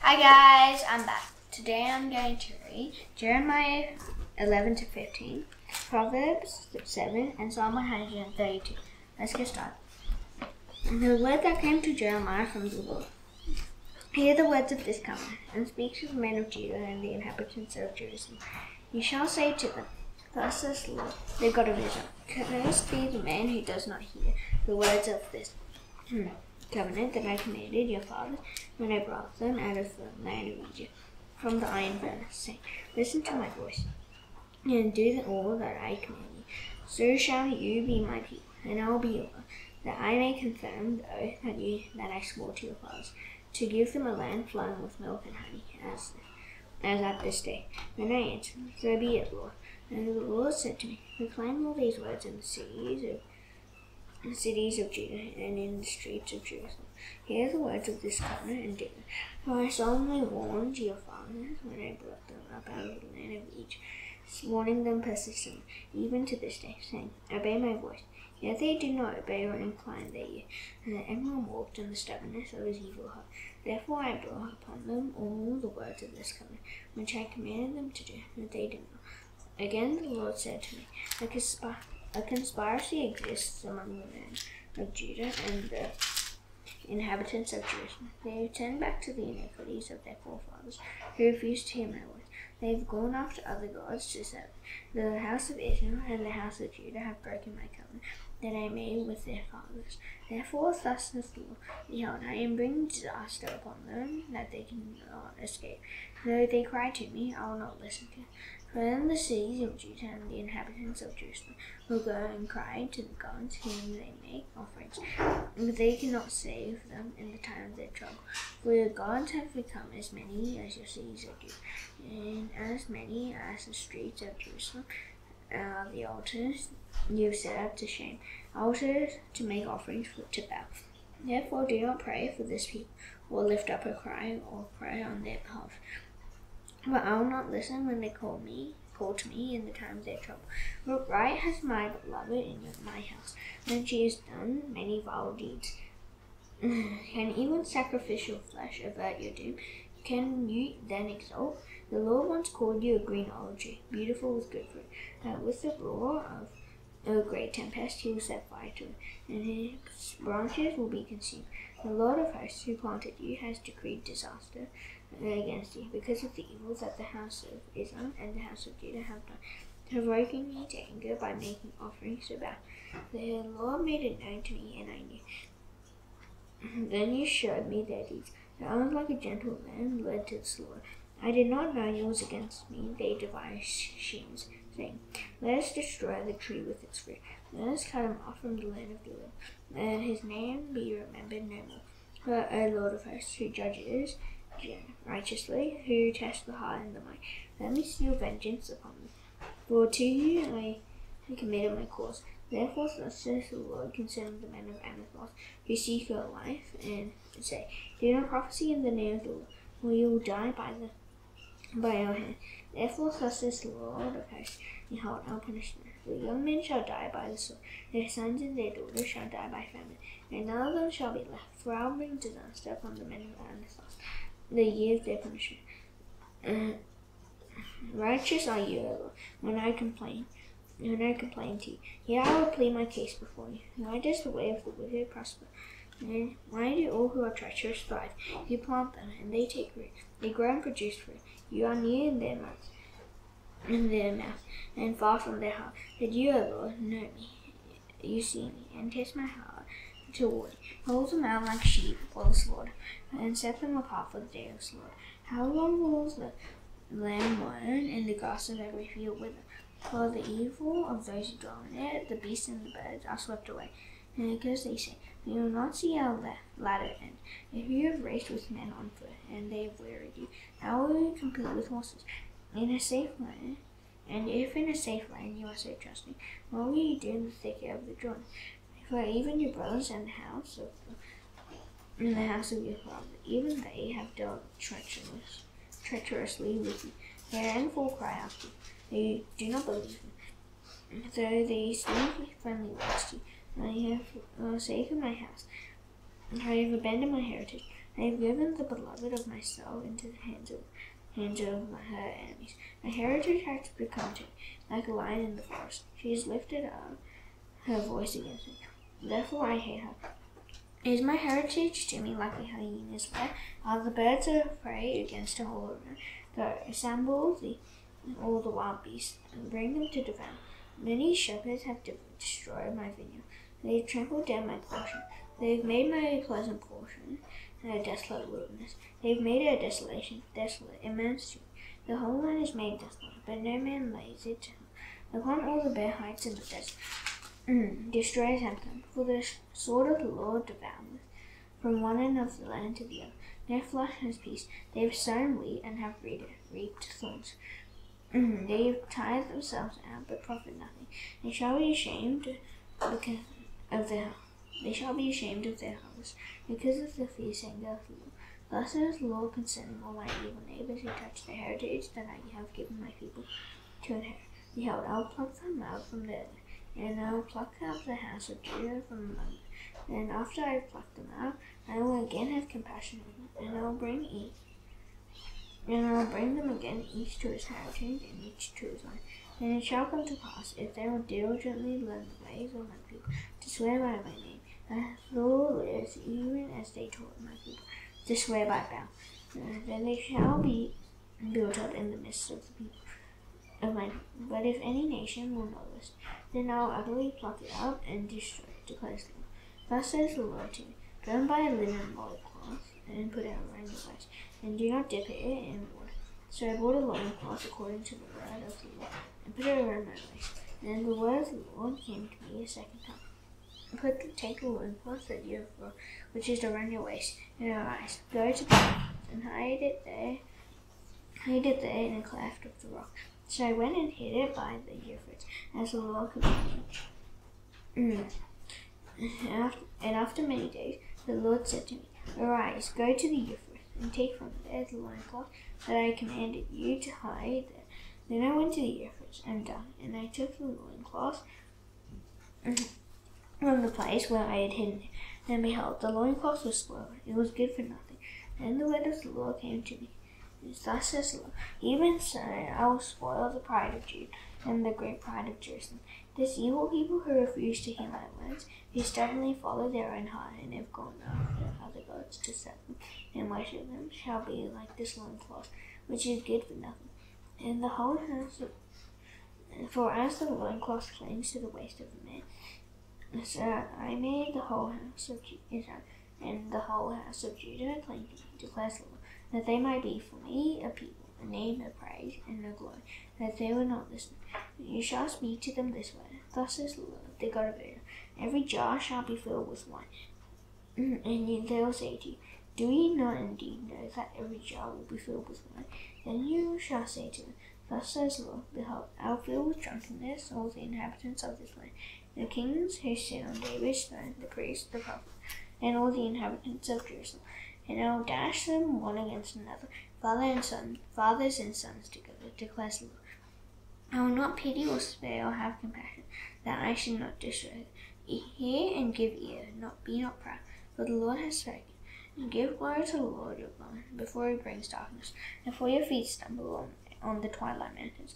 Hi guys, I'm back. Today I'm going to read Jeremiah 11 to 15, Proverbs 7, and Psalm 132. Let's get started. The word that came to Jeremiah from the Lord. Hear the words of this covenant, and speak to the men of Judah and the inhabitants of Jerusalem. You shall say to them, Thus says the Lord, the God of Israel, Cursed be the man who does not hear the words of this covenant that I commanded your fathers when I brought them out of the land of Egypt from the iron furnace, saying, Listen to my voice, and do all that I command you. So shall you be my people, and I will be your God, that I may confirm the oath that I swore to your fathers, to give them a land flowing with milk and honey, as at this day. Then I answered, So be it, Lord. And the Lord said to me, Proclaim all these words in the cities of Judah and in the streets of Jerusalem. Hear the words of this covenant and do it. For I solemnly warned your fathers when I brought them up out of the land of Egypt, warning them persistently, even to this day, saying, Obey my voice. Yet they did not obey or incline their ear, and everyone walked in the stubbornness of his evil heart. Therefore I brought upon them all the words of this covenant, which I commanded them to do, but they did not. Again the Lord said to me, A conspiracy exists among the men of Judah and the inhabitants of Jerusalem. They have turned back to the iniquities of their forefathers, who refused to hear my words. They have gone after other gods to serve. The house of Israel and the house of Judah have broken my covenant that I made with their fathers. Therefore thus says the Lord, Behold, I am bringing disaster upon them, that they cannot escape. Though they cry to me, I will not listen to them. For then the cities of Judah and the inhabitants of Jerusalem will go and cry to the gods whom they make offerings, but they cannot save them in the time of their trouble. For your gods have become as many as your cities of Judah, and as many as the streets of Jerusalem. The altars you have set up to shame, altars to make offerings to bow. Therefore do not pray for this people, or lift up a cry, or pray on their behalf. But I will not listen when they call to me in the time of their trouble. What right has my beloved in my house, when she has done many vile deeds? Can even sacrificial flesh avert your doom? Can you then exult? The Lord once called you a green olive tree, beautiful with good fruit. With the roar of a great tempest he will set fire to it, and his branches will be consumed. The Lord of hosts, who planted you, has decreed disaster against you, because of the evil that the house of Israel and the house of Judah have done, provoking me to anger by making offerings to bow. The Lord made it known to me, and I knew. Then you showed me their deeds. I was like a gentle lamb led to the slaughter. I did not know yours against me. They devised schemes, saying, Let us destroy the tree with its fruit. Let us cut him off from the land of Judah, and his name be remembered no more. But, O Lord of hosts, who judges righteously, who tests the heart and the mind, let me see your vengeance upon them. For to you I committed my cause. Therefore thus says the Lord concerning the men of Anathoth, who seek your life, and say, Do not prophesy in the name of the Lord, or you will die by your hand. Therefore thus says the Lord of hosts, Behold, I will punish them. The young men shall die by the sword, their sons and their daughters shall die by famine, and none of them shall be left. For I will bring disaster upon the men of Anathoth, the year of their punishment. Righteous are you, O Lord, when I complain to you. Yet I will plead my case before you. Why does the way of the wicked prosper? And why do all who are treacherous thrive? You plant them, and they take root. They grow and produce fruit. You are near in their mouth, and far from their heart. But you, O Lord, know me. You see me, and test my heart toward you. Hold them out like sheep for the slaughter, and set them apart for the day of slaughter. How long will the lamb mourn, and the grass of every field wither? For the evil of those who dwell in it, the beasts and the birds are swept away. And because they say, We will not see our latter end. If you have raced with men on foot, and they have wearied you, how will you compete with horses? In a safe land, and if in a safe land you are so trusting, what will you do in the thicket of the Jordan? For even your brothers in the house of your father, even they have dealt treacherously with you. Their end full cry after you. They do not believe them, though they speak friendly words to you. I have forsaken my house. I have abandoned my heritage. I have given the beloved of my soul into the hands of her enemies. My heritage has become to me like a lion in the forest. She has lifted up her voice against me. Therefore I hate her. Is my heritage to me like a hyena's lair? Are the birds of prey against her all around? Go, assemble all the wild beasts, and bring them to devour. Many shepherds have destroyed my vineyard. They have trampled down my portion. They have made my pleasant portion a desolate wilderness. They have made it a desolation, desolate, immense. The whole land is made desolate, but no man lays it down. Upon all the bare heights in the desert, destroys have come, for the sword of the Lord devours from one end of the land to the other. Their flesh has peace. They have sown wheat and have reaped thorns. They have tired themselves out, but profit nothing. They shall be ashamed because of their harvest, because of the fierce anger of the Lord. Thus says the Lord concerning all my evil neighbors who touch the heritage that I have given my people to inherit. Behold, I will pluck them out from there, and I will pluck out the house of Judah from among them. And after I have plucked them out, I will again have compassion on them, and I will bring them again, each to his heritage, and each to his land. And it shall come to pass, if they will diligently learn the ways of my people, to swear by my name, as the Lord lives, even as they taught my people, to swear by Baal, then they shall be built up in the midst of the people of my people. But if any nation will know this, then I will utterly pluck it up and destroy it, declares the Lord. Thus says the Lord to me, go and buy a linen loincloth, and put it around your waist, and do not dip it in water. So I bought a loincloth according to the word of the Lord, and put it around my waist. And the word of the Lord came to me a second time. Take the loincloth that you have brought, which is around your waist, and arise, go to bed, and hide it there in a cleft of the rock. So I went and hid it by the Euphrates, as the Lord commanded me. And after many days, the Lord said to me, arise, go to the Euphrates, and take from there the loincloth that I commanded you to hide there. Then I went to the Euphrates and done, and I took the loincloth from the place where I had hidden it. And behold, the loincloth was spoiled. It was good for nothing. Then the word of the Lord came to me. Thus says the Lord, even so I will spoil the pride of Judah and the great pride of Jerusalem. This evil people who refuse to hear my words, who stubbornly follow their own heart and have gone after other gods to serve them and worship them, shall be like this loincloth, which is good for nothing. And the whole house for as the loincloth clings to the waist of a man, so I made the whole house of Israel and the whole house of Judah cling to me, declares the Lord, that they might be for me a people, a name, a praise, and a glory, that they would not listen. You shall speak to them this way. Thus says the Lord, the God of Israel, every jar shall be filled with wine. And they will say to you, do ye not indeed know that every jar will be filled with wine? Then you shall say to them, thus says the Lord, behold, I will fill with drunkenness all the inhabitants of this land, the kings who sit on David's throne, the priests, the prophets, and all the inhabitants of Jerusalem. And I will dash them one against another, fathers and sons together, declares the Lord. I will not pity or spare or have compassion, that I should not destroy them. Hear and give ear, be not proud, for the Lord has spoken. And give glory to the Lord your God, before he brings darkness, before your feet stumble on the twilight mountains.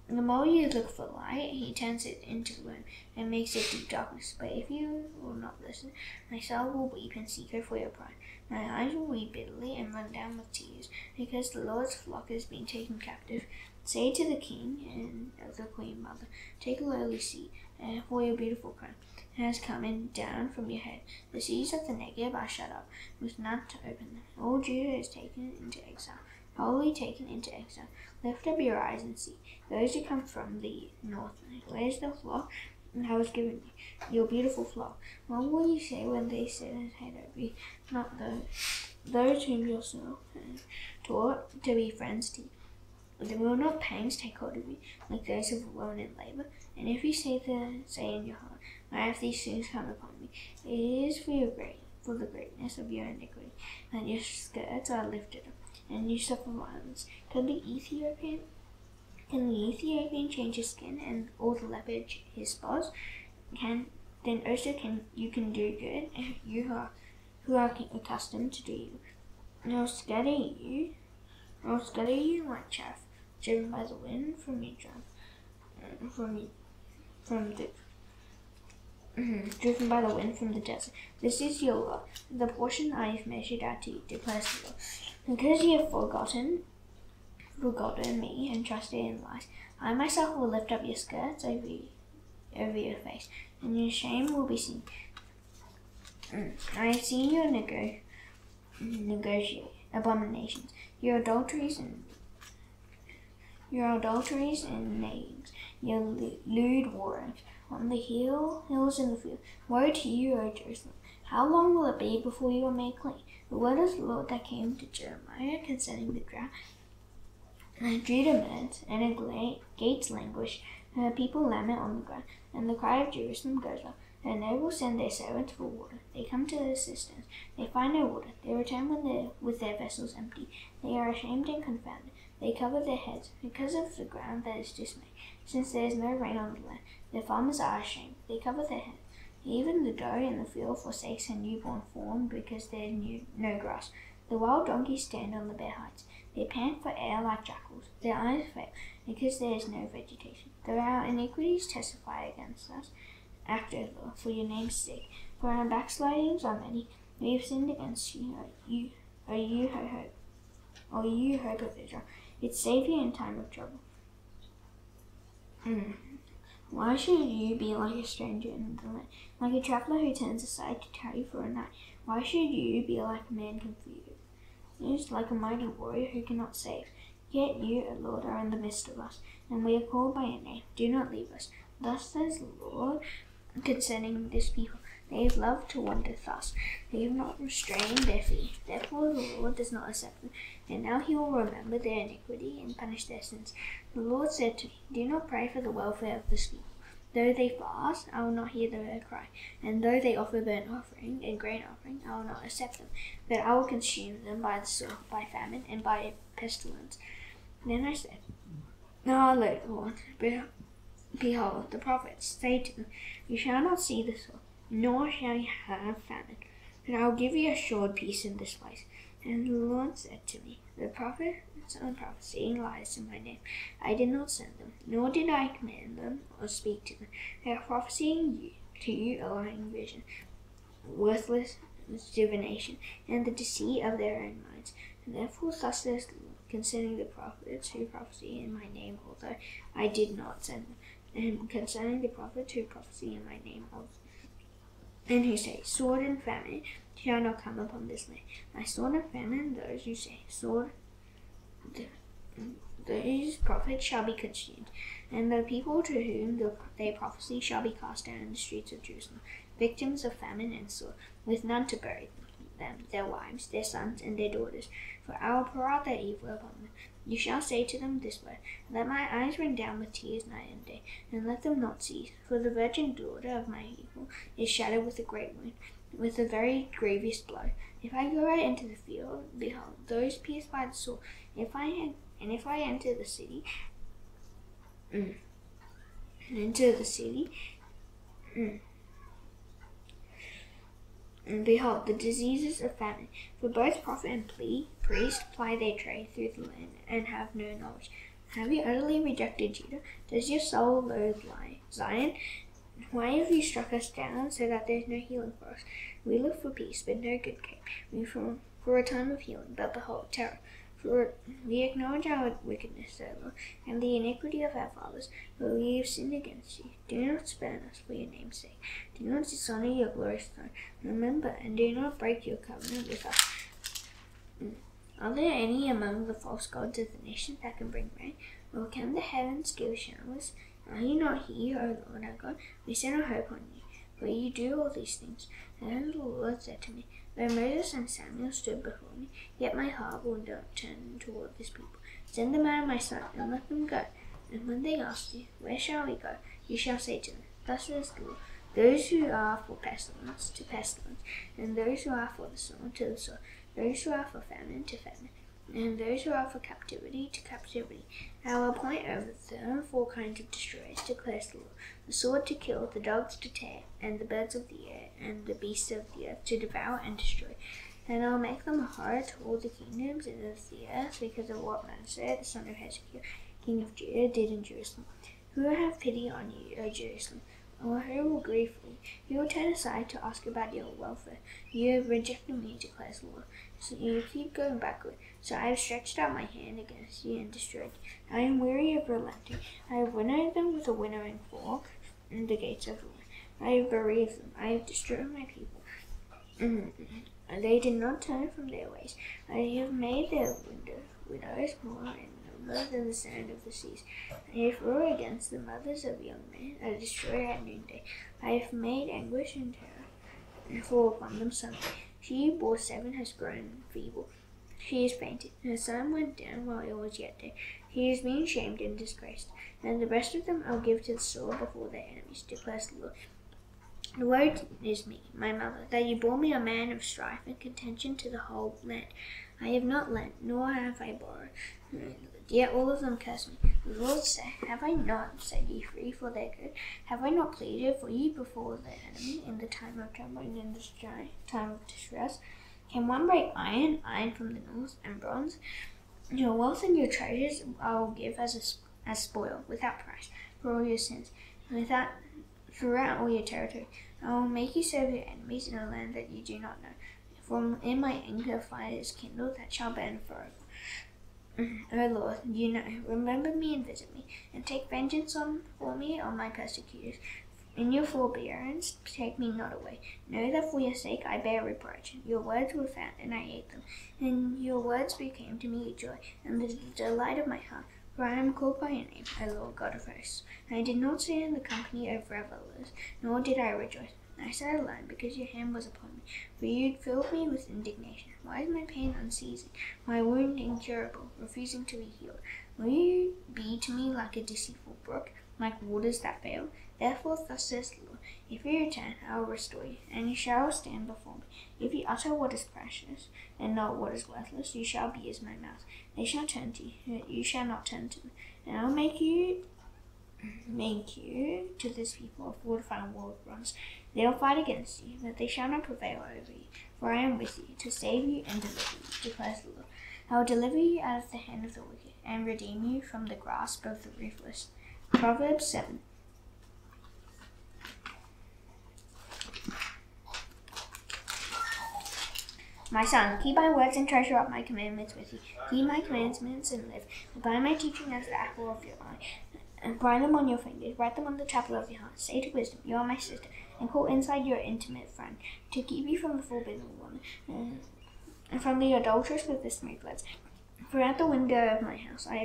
The more you look for light, he turns it into gloom and makes it deep darkness. But if you will not listen, my soul will weep in secret for your pride. My eyes will weep bitterly and run down with tears, because the Lord's flock has been taken captive. Say to the king and the queen mother, take a lowly seat, for your beautiful crown has come in down from your head. The seas of the Negev are shut up, with none to open them. All Judah is taken into exile, wholly taken into exile. Lift up your eyes and see, those who come from the north. Where's the flock I was given you, your beautiful flock? What will you say when they sit and head over you? Not those whom yourself taught to be friends to you. Will not pangs take hold of you, like those of a woman in labor? And if you say in your heart, I have these things come upon me, it is for the greatness of your iniquity, that your skirts are lifted up, and you suffer violence. Can the Ethiopian change his skin, and all the leopard his spots? Then also you can do good, you who are accustomed to do evil. I'll scatter you like chaff, driven by the wind from your driven by the wind from the desert. This is your lot, the portion I have measured out to you, declares the Lord. Because you have forgotten me and trusted in lies, I myself will lift up your skirts over your face, and your shame will be seen. I have seen your negotiate abominations, your adulteries and names, your lewd warrings on the hills in the field. Woe to you, O Jerusalem! How long will it be before you are made clean? The word of the Lord that came to Jeremiah concerning the drought. Judah mourns, and her gates languish. Her people lament on the ground, and the cry of Jerusalem goes up. Her nobles send their servants for water. They come to the cisterns. They find no water. They return with their vessels empty. They are ashamed and confounded. They cover their heads because of the ground that is dismayed. Since there is no rain on the land, their farmers are ashamed. They cover their heads. Even the doe in the field forsakes her newborn fawn because there is no grass. The wild donkeys stand on the bare heights. They pant for air like jackals. Their eyes fail because there is no vegetation. Though our iniquities testify against us, act, O Lord, for your name's sake. For our backslidings are many. We have sinned against you. O you hope of Israel, its Savior in time of trouble. Why should you be like a stranger in the land, like a traveler who turns aside to tarry for a night? Why should you be like a man confused, like a mighty warrior who cannot save? Yet you, O Lord, are in the midst of us, and we are called by your name. Do not leave us. Thus says the Lord concerning this people. They have loved to wander thus. They have not restrained their feet. Therefore the Lord does not accept them. And now he will remember their iniquity and punish their sins. The Lord said to me, do not pray for the welfare of this people. Though they fast, I will not hear their cry. And though they offer burnt offering and grain offering, I will not accept them. But I will consume them by the sword, by famine, and by pestilence. Then I said, Lord, behold, the prophets say to them, you shall not see the sword, nor shall you have famine, but I will give you assured peace in this place. And the Lord said to me, the prophets are prophesying lies in my name. I did not send them, nor did I command them or speak to them. They are prophesying to you a lying vision, worthless divination, and the deceit of their own minds. And therefore thus says the Lord concerning the prophets who prophesy in my name, although I did not send them, and concerning the prophets who prophesy in my name also, and who say, sword and famine shall not come upon this land. My sword and famine, those who say, sword, those prophets shall be consumed, and the people to whom they prophesy shall be cast down in the streets of Jerusalem, victims of famine and sword, with none to bury them, their wives, their sons, and their daughters. For I will pour out their evil upon them. You shall say to them this word, let my eyes rain down with tears night and day, and let them not cease. For the virgin daughter of my people is shattered with a great wound, with a very grievous blow. If I go out into the field, behold, those pierced by the sword. If I enter the city, and behold, the diseases of famine. For both prophet and priest ply their trade through the land, and have no knowledge. Have you utterly rejected Judah? Does your soul loathe Zion? Why have you struck us down so that there is no healing for us? We look for peace, but no good came. We for a time of healing, but behold, terror. For we acknowledge our wickedness, O Lord, and the iniquity of our fathers, but we have sinned against you. Do not spurn us for your name's sake. Do not dishonor your glorious throne. Remember, and do not break your covenant with us. Are there any among the false gods of the nations that can bring rain? Or can the heavens give showers? Are you not here, O Lord our God? We set our hope on you, for you do all these things. And then the Lord said to me, though Moses and Samuel stood before me, yet my heart will not turn toward this people. Send them out of my sight, and let them go. And when they ask you, where shall we go? You shall say to them, thus says the Lord, those who are for pestilence, to pestilence, and those who are for the sword, to the sword, those who are for famine, to famine, and those who are for captivity, to captivity. I will appoint over them 4 kinds of destroyers, declares the Lord, the sword to kill, the dogs to tear, and the birds of the air, and the beasts of the earth to devour and destroy. and I'll make them a horror to all the kingdoms of the earth because of what Manasseh, the son of Hezekiah, king of Judah, did in Jerusalem. Who will have pity on you, O Jerusalem? Or who will grieve for you? Who will turn aside to ask about your welfare? You have rejected me, declares the Lord. So you keep going backward. So I have stretched out my hand against you and destroyed you. I am weary of relenting. I have winnowed them with a winnowing fork in the gates of the land. I have bereaved them. I have destroyed my people. They did not turn from their ways. I have made their widows more in number than the sand of the seas. I threw against the mothers of young men. I destroyed at noonday. I have made anguish and terror fall upon them suddenly. She who bore 7 has grown feeble. She has fainted. Her son went down while it was yet day. He has been shamed and disgraced. And the rest of them I'll give to the sword before their enemies, declares the Lord. The word is me, my mother, that you bore me a man of strife and contention to the whole land. I have not lent, nor have I borrowed. Yet all of them curse me. The Lord said, have I not set you free for their good? Have I not pleaded for you before the enemy in the time of trouble and in the time of distress? Can one break iron, iron from the north, and bronze? Your wealth and your treasures I will give as spoil, without price, for all your sins, throughout all your territory. I will make you serve your enemies in a land that you do not know. For in my anger fire is kindled that shall burn forever. O Lord, you know, remember me and visit me, and take vengeance for me on my persecutors. In your forbearance, take me not away. Know that for your sake I bear reproach. Your words were found, and I ate them. And your words became to me a joy, and the delight of my heart. For I am called by your name, O Lord God of hosts. I did not sit in the company of revelers, nor did I rejoice. I sat alone, because your hand was upon me. For you filled me with indignation. Why is my pain unceasing, my wound incurable, refusing to be healed? Will you be to me like a deceitful brook, like waters that fail? Therefore thus says the Lord, if you return, I will restore you, and you shall stand before me. If you utter what is precious, and not what is worthless, you shall be as my mouth. They shall turn to you, you shall not turn to them. And I will make you to this people a fortified wall of bronze. They will fight against you, but they shall not prevail over you. For I am with you, to save you and deliver you, declares the Lord. I will deliver you out of the hand of the wicked, and redeem you from the grasp of the ruthless. Proverbs 7. My son, keep my words and treasure up my commandments with you. Keep my commandments and live. Bind my teaching as the apple of your eye, and bind them on your fingers. Write them on the tablet of your heart. Say to wisdom, you are my sister, and call inside your intimate friend, to keep you from the forbidden woman, and from the adulteress with the smooth lips. For at the window of my house I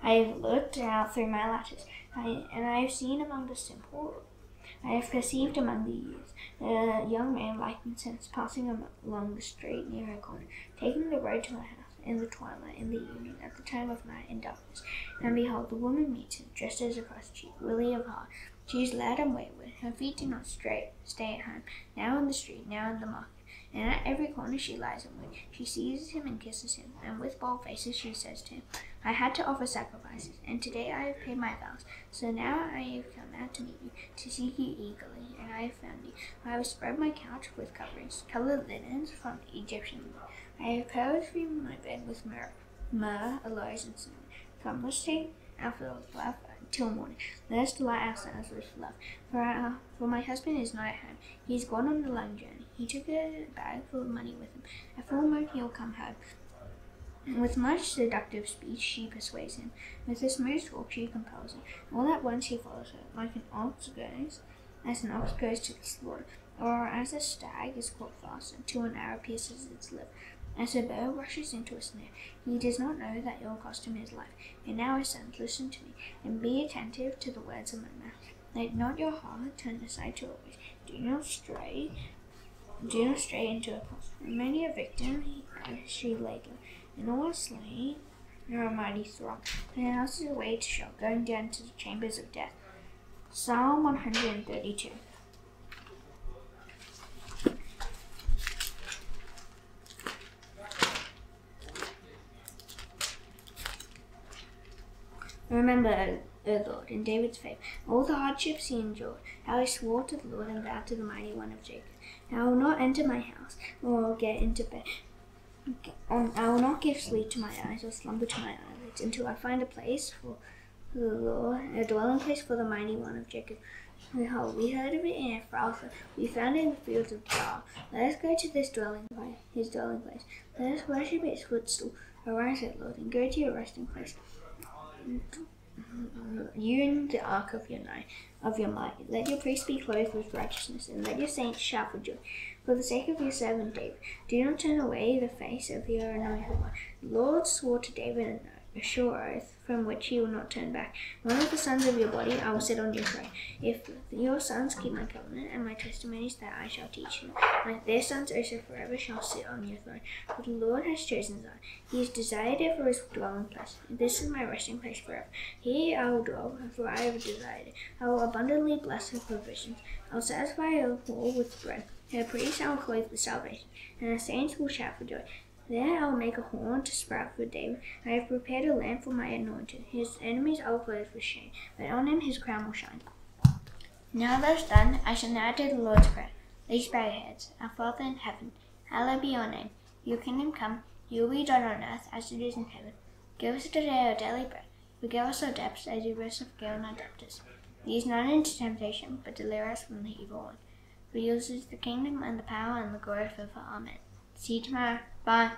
have looked out through my lattice, and I have seen among the simple. I have perceived among the youths a young man like incense passing along the street near her corner, taking the road to her house in the twilight, in the evening, at the time of night and darkness. And behold, the woman meets him, dressed as a prostitute, lily of heart. She is loud and wayward. Her feet do not stay at home, now in the street, now in the market. And at every corner she lies in wait. She seizes him and kisses him, and with bold faces she says to him, I had to offer sacrifices, and today I have paid my vows. So now I have come out to meet you, to seek you eagerly, and I have found you. I have spread my couch with coverings, colored linens from Egyptian wood. I have purged my bed with myrrh, aloes, and cinnamon. Come, let's take our fill of love till morning. Let us delight ourselves with love. For my husband is not at home. He is gone on a long journey. He took a bag full of money with him. At full moon he will come home. With much seductive speech she persuades him. With a smooth talk she compels him. All at once he follows her, like an ox goes to the slaughter, or as a stag is caught fast until an arrow pierces its lip. As a bow rushes into a snare, he does not know that it will cost him his life. And now, my sons, listen to me, and be attentive to the words of my mouth. Let not your heart turn aside to always. Do not stray into a plot. Many a victim she laid low, and all are slain are a mighty throng. Her house is a way to shell, going down to the chambers of death. Psalm 132. Remember, O Lord, in David's favour, all the hardships he endured, how he swore to the Lord and vowed to the Mighty One of Jacob. I will not enter my house or get into bed. I will not give sleep to my eyes or slumber to my eyelids until I find a place for the Lord, a dwelling place for the mighty one of Jacob. Behold, we heard of it in Ephrathah. We found it in the fields of Baal. Let us go to his dwelling place. Let us worship its footstool. Arise, O Lord, and go to your resting place. You in the ark of your might. Let your priests be clothed with righteousness, and let your saints shout for joy. For the sake of your servant David, do not turn away the face of your anointed one. The Lord swore to David a sure oath, from which he will not turn back. One of the sons of your body I will set on your throne. If your sons keep my covenant and my testimonies that I shall teach them, their sons also forever shall sit on your throne. For the Lord has chosen Zion. He has desired it for his dwelling place. This is my resting place forever. Here I will dwell, for I have desired it. I will abundantly bless her provisions. I will satisfy her all with bread. Her priests I will clothe with salvation, and her saints will shout for joy. There I will make a horn to sprout for David. I have prepared a lamp for my anointed. His enemies I will clothe with shame, but on him his crown will shine. Now thus done, I shall now do the Lord's prayer. Please bow your heads. Our Father in heaven, hallowed be your name. Your kingdom come, your will be done on earth as it is in heaven. Give us today our daily bread. Forgive us our debts as we also forgive our debtors. Lead us not into temptation, but deliver us from the evil one. For yours is the kingdom and the power and the glory forever. Amen. See you tomorrow. Bye.